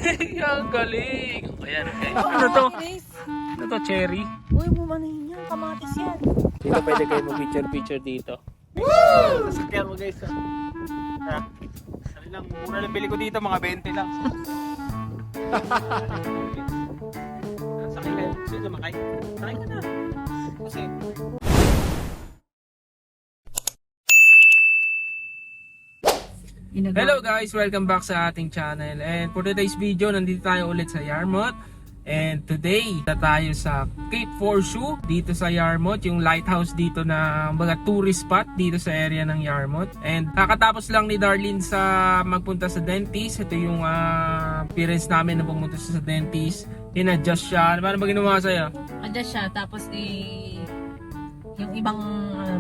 Ang galing. Ayan, okay. Ano to? Ano to, cherry? Uy, bumanahin yan. Kamatis yan. Dito pwede kayo mag-picture dito. Sasakyan mo guys. Sabi lang, mura lang bili ko dito, mga 20 lang. Sakay kayo. Sino makay? Sakay ka na. Kasi... Hello guys! Welcome back sa ating channel. And for today's video, nandito tayo ulit sa Yarmouth. And today, na tayo sa Cape Horseshoe dito sa Yarmouth, yung lighthouse dito na mga tourist spot dito sa area ng Yarmouth. And kakatapos lang ni Darlene sa magpunta sa dentist. Ito yung appearance namin na pumunta sa dentist. In-adjust siya. Paano ba ginawa sa'yo? Adjust siya, tapos yung ibang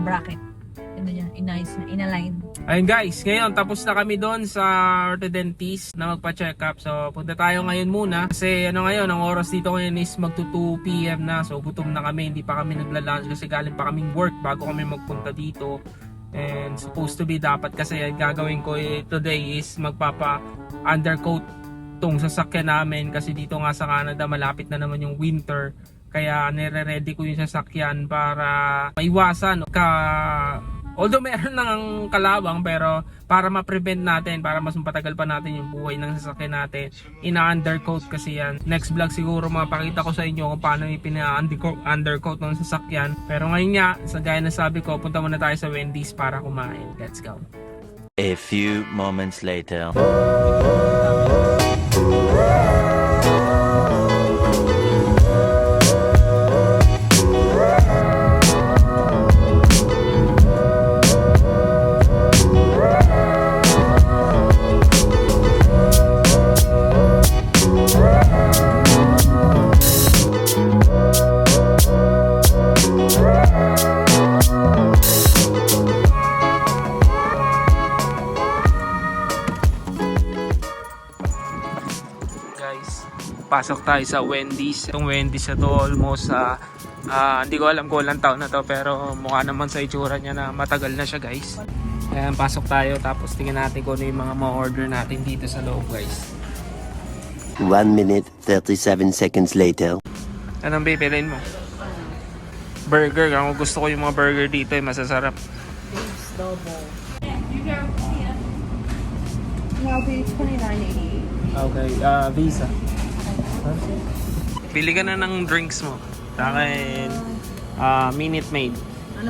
bracket. Ano niya, inalign. Ayun guys, ngayon tapos na kami doon sa orthodontist na magpa-check up. So punta tayo ngayon muna kasi ano ngayon, ang oras dito ngayon is magto 2 PM na. So gutom na kami, hindi pa kami nagla-lunch kasi galing pa kaming work bago kami magpunta dito. And supposed to be dapat kasi gagawin ko today is magpapa-undercoat tong sasakyan namin kasi dito nga sa Canada malapit na naman yung winter. Kaya nire-ready ko yung sasakyan para maiwasan although meron nang kalawang, pero para ma-prevent natin, para mas mapatagal pa natin yung buhay ng sasakyan natin, ina-undercoat kasi yan. Next vlog siguro mapakita ko sa inyo kung paano yung pina-undercoat ng sasakyan. Pero ngayon nga, sa gaya na sabi ko, punta muna tayo sa Wendy's para kumain. Let's go. A few moments later. Pasok tayo sa Wendy's. Itong Wendy's na to almost hindi ko alam kung ilang taon na to, pero mukha naman sa itsura niya na matagal na siya guys. Ayan, pasok tayo tapos tingnan natin kung ano yung mga ma-order natin dito sa loob guys. 1 minute 37 seconds later. Anong bibilin mo? Burger. Kung gusto ko yung mga burger dito masasarap. Double. That'll be $29.88. Okay, Visa. Pili ka na ng drinks mo. Sa akin, Minute Maid.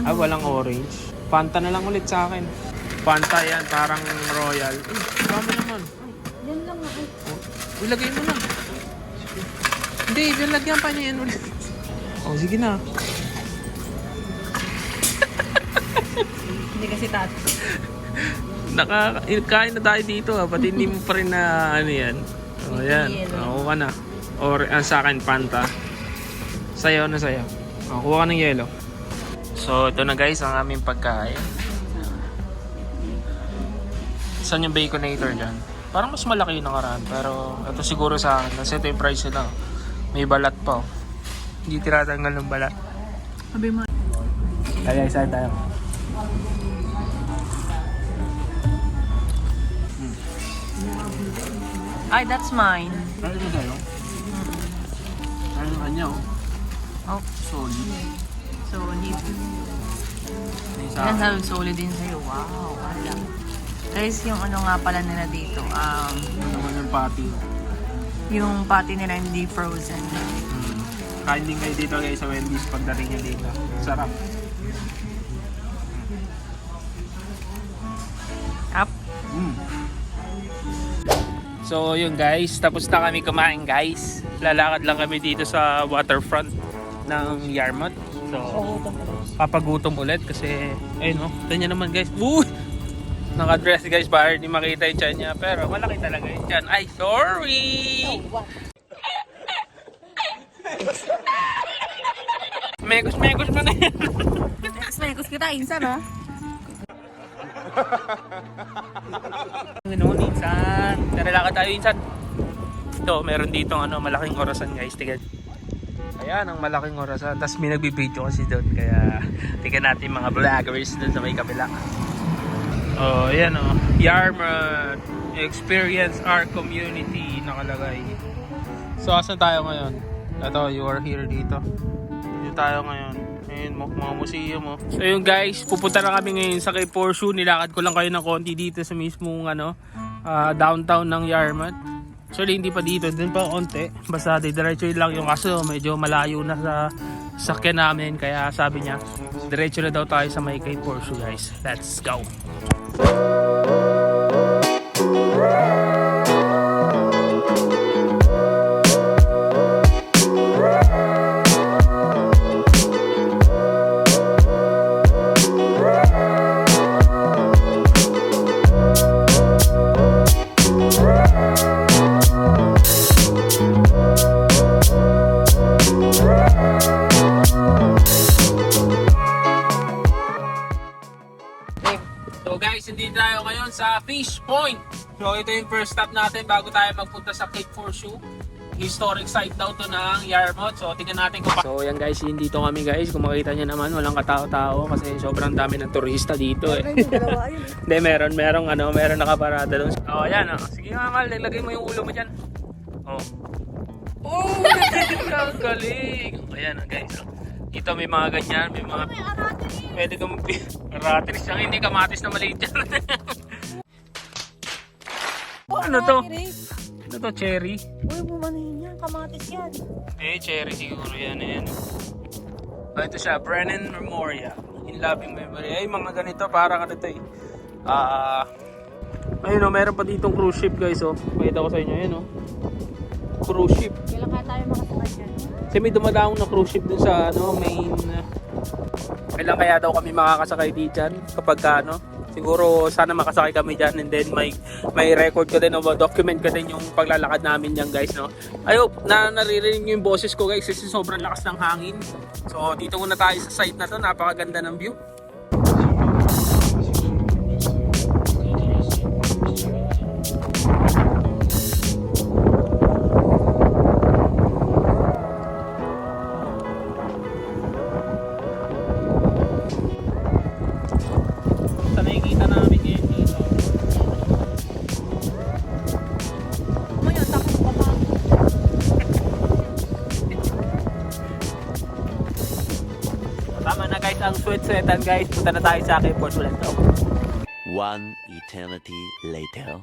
Walang orange. Fanta na lang ulit sa akin. Fanta yan, parang royal. Dami naman. Yan lang nga. Ilagay mo na. Hindi, lagyan pa niya yan ulit. Oh, sige na. Hindi kasi tato. Kain na tayo dito pati hindi mo pa rin na ano yan. O yan, kuha ka na. Or sa akin, Fanta. Sayo na sayo. Kuha ka ng yelo. So ito na guys ang aming pagkain. Saan yung baconator dyan? Parang mas malaki yung nakaraan, pero ito siguro sa akin kasi ito yung price nila. May balat pa. Hindi tiratanggal ng balat. Sabi mo. Kaya isa tayo. Ay, that's mine. Ano ito tayo? Ano kanya Oh, solid. solid. May isa. Yan sabi, solid din sa'yo. Wow, wala. Guys, yung ano nga pala nila dito, Ano naman yung patty? yung patty nila hindi frozen. Kain din kayo dito guys sa Wendy's pagdating nyo dito. Sarap. Up. So yun guys, tapos na kami kumain guys. Lalakad lang kami dito sa waterfront ng Yarmouth. So papagutom ulit kasi ayun ganyan naman guys. Naka-dress guys para hindi makita yung tiyan niya, pero malaki talaga yung tiyan. Ay, sorry! Mekos mo na yan. Mekos kita, insan ha? Ganoon, insan. Nalalakad tayo, insan. Ito, meron dito malaking orasan guys. Tignan. Ayan, ang malaking orasan. Tapos may nagbibideo kasi doon. Kaya tignan natin mga vloggers doon sa may kabila. Oh, ayan Yarmouth. Experience our community nakalagay. So asan tayo ngayon? Ito, you are here dito. Dito tayo ngayon. Ayun mo, mga museum mo. So yun guys, pupunta na kami ngayon sa Cape Horseshoe. Nilakad ko lang kayo ng konti dito sa mismong downtown ng Yarmouth. Actually hindi pa dito, dun pa konti. Basta diretso lang yung kaso medyo malayo na sa sakyan namin. Kaya sabi niya, diretso na daw tayo sa may Cape Horseshoe guys. Let's go! So guys, hindi tayo ngayon sa Fish Point. So ito yung first stop natin bago tayo magpunta sa Cape Horseshoe. Historic site daw to ng Yarmouth. So tingnan natin kung So yan guys, hindi dito kami guys. Kung makita nyo naman, walang katao-tao kasi sobrang dami ng turista dito eh. Hindi, meron nakaparada doon. Oh, ayan oh. Sige nga Mal, lagay mo yung ulo mo dyan. Oh. Oh, galing. Ayan guys. Oh. Dito may mga ganyan, may mga pwede kang aratilis lang, hindi kamatis na maliit yan. Ano to? Ano to, cherry? Uy, bumanihin yan. Kamatis yan. Cherry siguro yan. Ito siya, Brennan Memorial. In loving memory. Mga ganito, parang ano ito eh. Ayun o, meron pa ditong cruise ship guys oh. Makita ko sa inyo, ayun o. Cruise ship. Kailan kaya tayo makasakay dyan? Kasi may dumadaong na cruise ship dun sa main. Kailan kaya daw kami makakasakay dito kapag siguro sana makasakay kami dyan and then may record ko din o document ko din yung paglalakad namin dyan guys no. I hope na naririnig nyo yung boses ko guys kasi sobrang lakas ng hangin. So dito muna tayo sa site na to, napakaganda ng view. Tama na guys, ang sweat-sweatan guys. Punta na tayo sa Cape Horseshoe. One eternity later.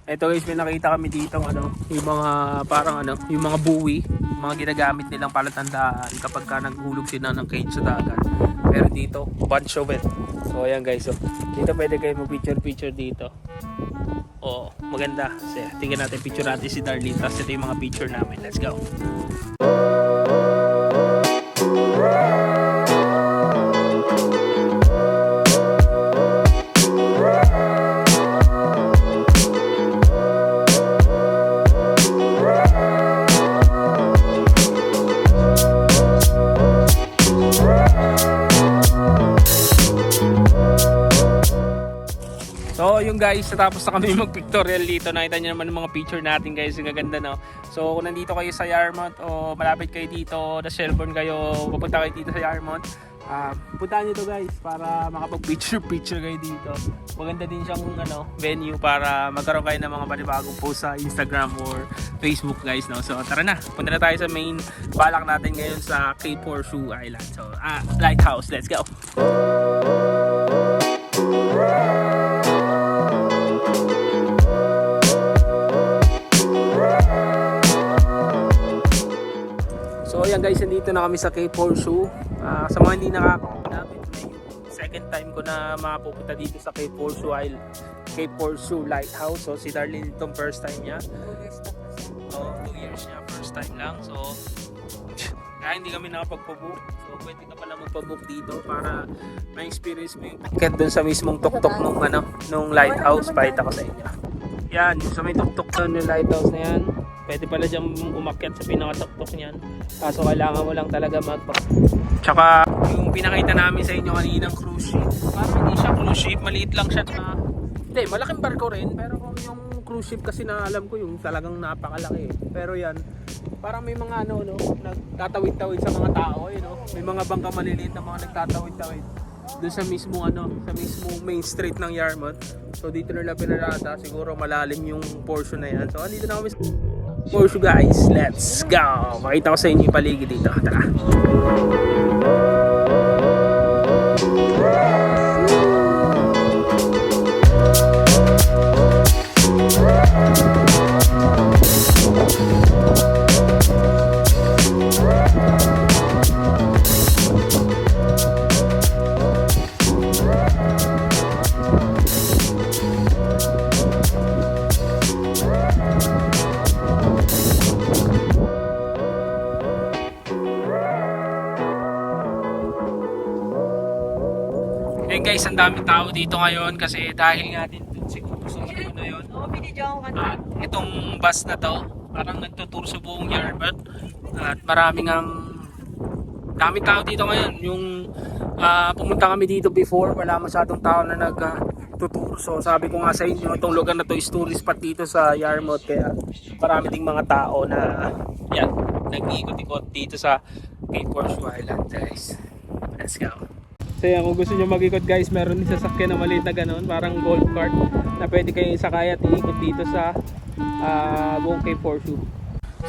Ito guys, may nakita kami dito yung mga parang yung mga buoy, mga ginagamit nilang palatandaan kapag ka naghulog sila ng cage sa dagat. Pero dito, bunch of it. So ayan guys, dito pwede kayo mag-picture dito. Oh, maganda. So, tingnan natin, picture natin si Darlene. Tapos ito yung mga picture namin. Let's go. So yung guys, natapos na kami mag-pictorial dito. Nakita nyo naman yung mga picture natin guys, yung gaganda no. So kung nandito kayo sa Yarmouth o malapit kayo dito, na Shelbourne kayo, pupunta kayo dito sa Yarmouth, puntahan nyo to guys para makapag-picture kayo dito. Maganda din siyang venue para magkaroon kayo ng mga panibagong post sa Instagram or Facebook guys no. So tara na, punta na tayo sa main balak natin ngayon sa Cape Horseshoe Island. So Lighthouse, let's go. So ayan guys, nandito na kami sa Cape Horseshoe. Sa mga hindi nakakapit, second time ko na mapupunta dito sa Cape Horseshoe Island, Cape Horseshoe Lighthouse. So si Darlene itong first time niya. 2 years niya, first time lang. So kaya hindi kami nakapagpabook. So pwede ka pala magpabook dito para ma-experience mo yung ticket dun sa mismong tuktok nung lighthouse. Pakita ko sa inyo. Yan, sa may tuktok ng lighthouse na yan. Pwede pala dyan umakyat sa pinakatuktok niyan. Kaso kailangan mo lang talaga Tsaka yung pinakita namin sa inyo kaninang cruise ship. Parang hindi siya cruise ship, maliit lang siya hindi, malaking barko rin. Pero kung yung cruise ship kasi na alam ko yung talagang napakalaki. Pero yan, parang may mga nagtatawid-tawid sa mga tao. May mga bangka maliliit na mga nagtatawid-tawid. doon sa mismo sa mismo main street ng Yarmouth. So dito nila pinarada, siguro malalim yung portion na yan. So andito na kami sa Porsche guys, let's go! Makita ko sa inyo yung paligid dito. Tara! Ayun guys, ang daming tao dito ngayon kasi dahil nga din siguro sa ano yun. At itong bus na to, parang nagtutour sa buong Yarmouth. At maraming daming tao dito ngayon. Yung pumunta kami dito before, wala masyadong tao na nagtutour. So sabi ko nga sa inyo, itong lugar na to is tourist spot dito sa Yarmouth. Kaya marami ding mga tao na yan, nag-iikot-ikot dito sa Cape Porsche Island guys. Let's go! So yan, kung gusto nyo mag-ikot guys, meron din sasakyan na maliit na ganun, parang golf cart na pwede kayong isakay at iikot dito sa buong Cape Porsche.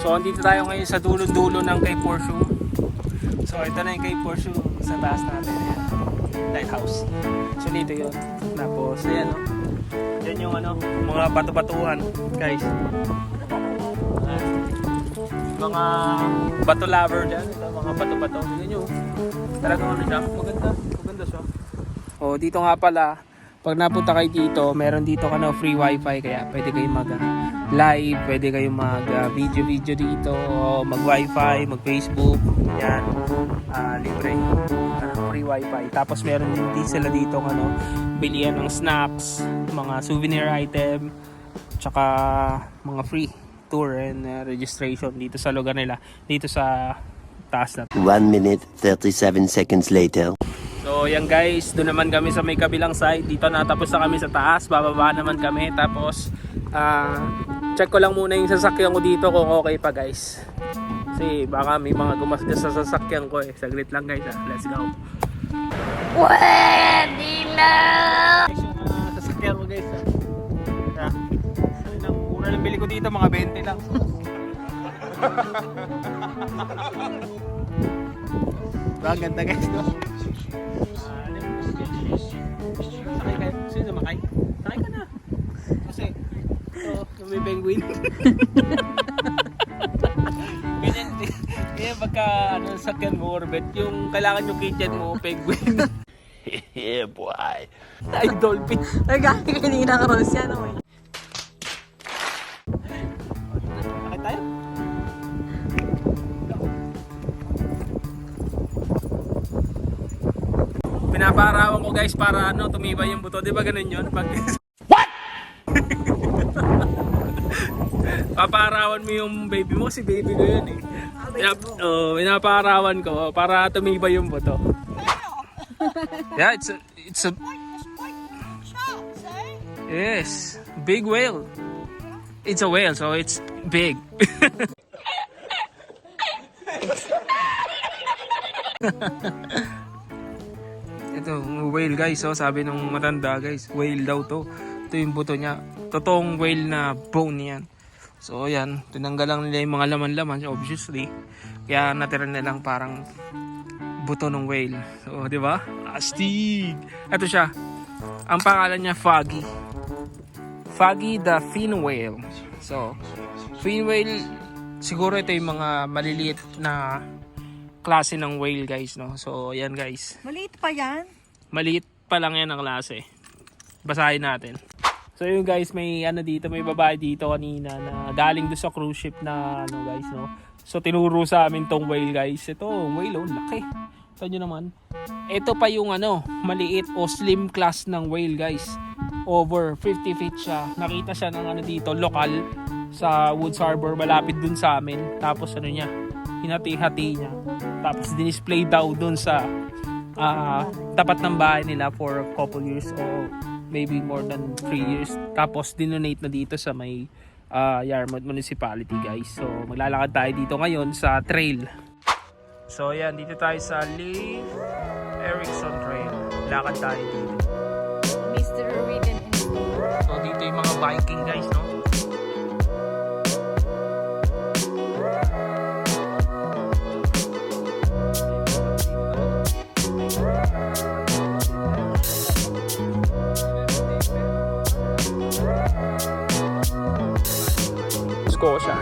So andito tayo ngayon sa dulo-dulo ng Cape Porsche. So ito na yung Cape Porsche sa taas natin. Ayan. Lighthouse. So dito yun. Tapos ayan o. Yan yung mga bato-batuhan guys. Mga bato lover dyan. Ito, mga bato-bato. Yan yun. Talagang siya. Maganda siya. O dito nga pala, pag napunta kayo dito, meron dito free wifi, kaya pwede kayo mag live, pwede kayo mag video dito, o mag wifi, mag Facebook, yan, libre, free wifi. Tapos meron din sila dito bilihan ng snacks, mga souvenir item, tsaka mga free tour and registration dito sa lugar nila, dito sa taas na. 1 minute 37 seconds later. So yan guys, doon naman kami sa may kabilang side. Dito natapos na kami sa taas, bababa naman kami. Tapos check ko lang muna yung sasakyan ko dito kung okay pa guys. Kasi baka may mga gumasgas sa sasakyan ko eh. Saglit lang guys let's go. Pwede na! Yung sasakyan ko guys Una lang bili ko dito, mga 20 lang. Ang ganda guys, no? Sakay kayo? Sino makay? Sakay ka na. Kasi, may penguin. Ganyan pagka sakyan mo orbit, yung kailangan yung kitchen mo, penguin. Yeah, boy. Ay, dolphin. Nagkaki kanina ka Rose yan. Sakay tayo? Pinapaarawan ko guys para tumibay yung buto. Di ba ganun yun? What? Papaarawan mo yung baby mo. Si baby ko yun eh. Pinapaarawan ko para tumibay yung buto. Yeah, it's a yes, big whale. It's a whale, so it's big. Ito, whale guys, sabi nung matanda guys, whale daw to. Ito yung buto niya. Totoong whale na bone yan. So ayan, tinanggal lang nila yung mga laman-laman obviously. Kaya natira na lang parang buto ng whale. So, di ba? Astig! Ito siya. Ang pangalan niya Foggy. Foggy the fin whale. So, fin whale, siguro ito yung mga maliliit na klase ng whale guys, no? So, ayan guys. Maliit pa yan? Maliit pa lang yan ang klase. Basahin natin. So, yun guys, may dito, may babae dito kanina na galing doon sa cruise ship na guys, no? So, tinuro sa amin tong whale guys. Ito, whale, laki. Ito nyo naman. Ito pa yung maliit o slim class ng whale guys. Over 50 feet siya. Nakita siya ng dito, lokal sa Woods Harbor, malapit dun sa amin. Tapos niya, hinati-hati niya. Tapos dinisplay daw dun sa tapat ng bahay nila for a couple years or maybe more than 3 years. Tapos dinonate na dito sa may Yarmouth Municipality guys. So maglalakad tayo dito ngayon sa trail. So yan, dito tayo sa Leif Erikson Trail. Lakad tayo dito. Mr. Written in store. So dito yung mga Viking guys, no? Scotia.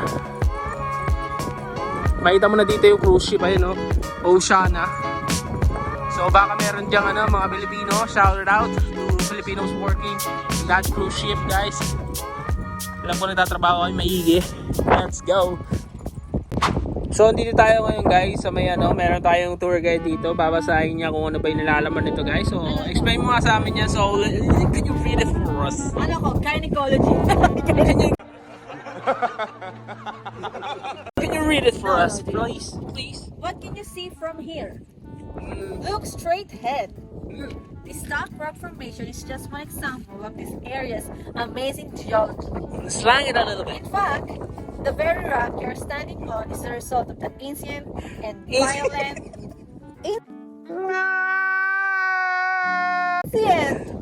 Makita mo na dito yung cruise ship, ayun, no? Oceana. So baka meron diyang mga Pilipino, shout out to Filipinos working in that cruise ship, guys. Alam ko nagtatrabaho kayo maigi. Let's go. So dito tayo ngayon, guys, sa may meron tayong tour guide dito. Babasahin niya kung ano ba yung nilalaman nito, guys. So explain mo nga sa amin yan. So can you read it for us? Ano ko? Gynecology. Can you read it for us, please? Please. What can you see from here? Look straight ahead. The Stock Rock Formation is just one example of this area's amazing geology. Slang it a little bit. In fact, the very rock you're standing on is the result of the ancient and violent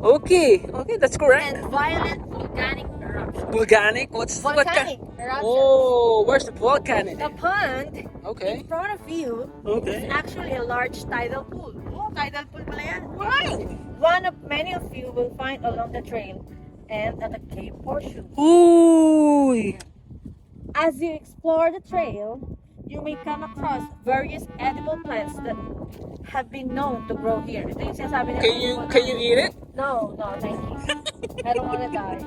Okay, that's correct. and violent volcanic eruption. Volcanic? What Volcanic kind? eruption. Oh, where's the volcanic? The pond Okay. in front of you Okay. is actually a large tidal pool. Oh, tidal pool pala yan. Wow. One of many of you will find along the trail and at the Cape Horseshoe. Ooh. As you explore the trail, you may come across various edible plants that have been known to grow here. Ito yung sinasabi nila. Can you eat it? No, thank you. I don't wanna die.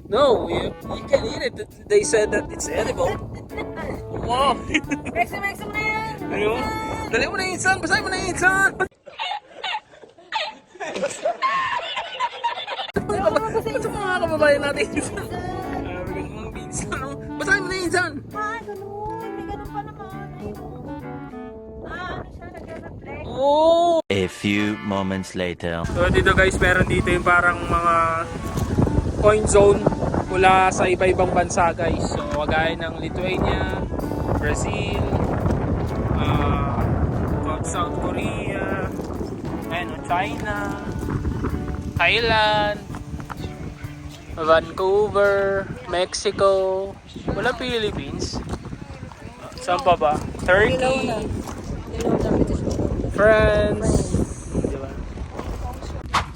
No, you can eat it. They said that it's edible. Wow. Maxim na yan! Ayun. Dali mo na yung insan. Basahin mo na yung insan. Ba't sa mga kababayan natin? Bigyan mo ng beans. Basahin mo na yung insan. Ah, ganun. May ganun pa naman. Ano siya? Nag-reflect. Oh. A few moments later. So dito guys, meron dito yung parang mga coin zone mula sa iba-ibang bansa guys. So kagaya ng Lithuania, Brazil, South Korea, China, Thailand, Vancouver, Mexico, wala Philippines. Saan pa ba? Turkey, France. Diba?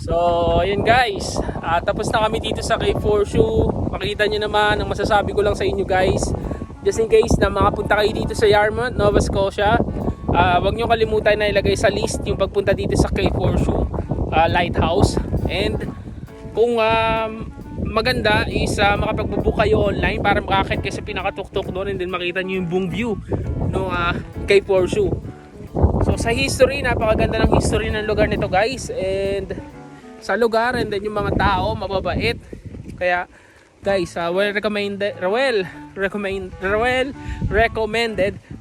So, ayun guys. Tapos na kami dito sa Cape Horseshoe. Makita nyo naman, ang masasabi ko lang sa inyo guys, just in case na makapunta kayo dito sa Yarmouth, Nova Scotia, wag nyo kalimutan na ilagay sa list yung pagpunta dito sa Cape Horseshoe Lighthouse. And kung maganda is makapag-book kayo online para makakit kayo sa pinakatuktok doon and then makita nyo yung buong view no Cape Horseshoe. So sa history, napakaganda ng history ng lugar nito guys, and sa lugar and then yung mga tao mababait. Kaya guys, well recommended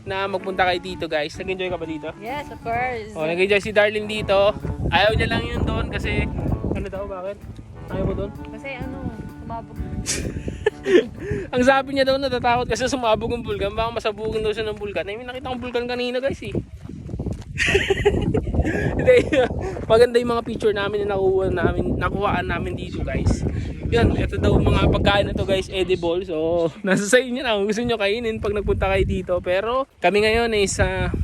na magpunta kayo dito guys. Nag-enjoy ka ba dito? Yes, of course. Oh, nag-enjoy si Darlene dito. Ayaw niya lang yun doon kasi ano daw, bakit? Ayaw mo doon? Kasi sumabog. Ang sabi niya daw, natatakot kasi sumabog ang bulkan. Baka masabugin daw siya ng bulkan. Ay, may nakita kong bulkan kanina guys eh. Maganda yung mga picture namin na nakuhaan namin dito guys. Yan, ito daw mga pagkain na to guys, edible. So, nasa sa inyo na kung gusto nyo kainin pag nagpunta kayo dito. Pero kami ngayon is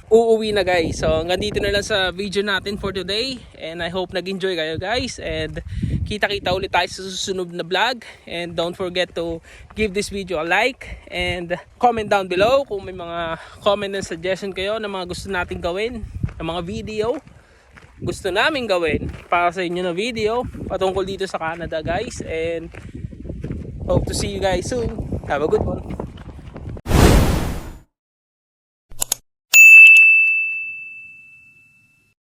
uuwi na guys. So, hanggang dito na lang sa video natin for today. And I hope nag-enjoy kayo guys. And kita-kita ulit tayo sa susunod na vlog. And don't forget to give this video a like. And comment down below kung may mga comment and suggestion kayo na mga gusto nating gawin, na mga video gusto namin gawin para sa inyo na video patungkol dito sa Canada guys, and hope to see you guys soon. Have a good one.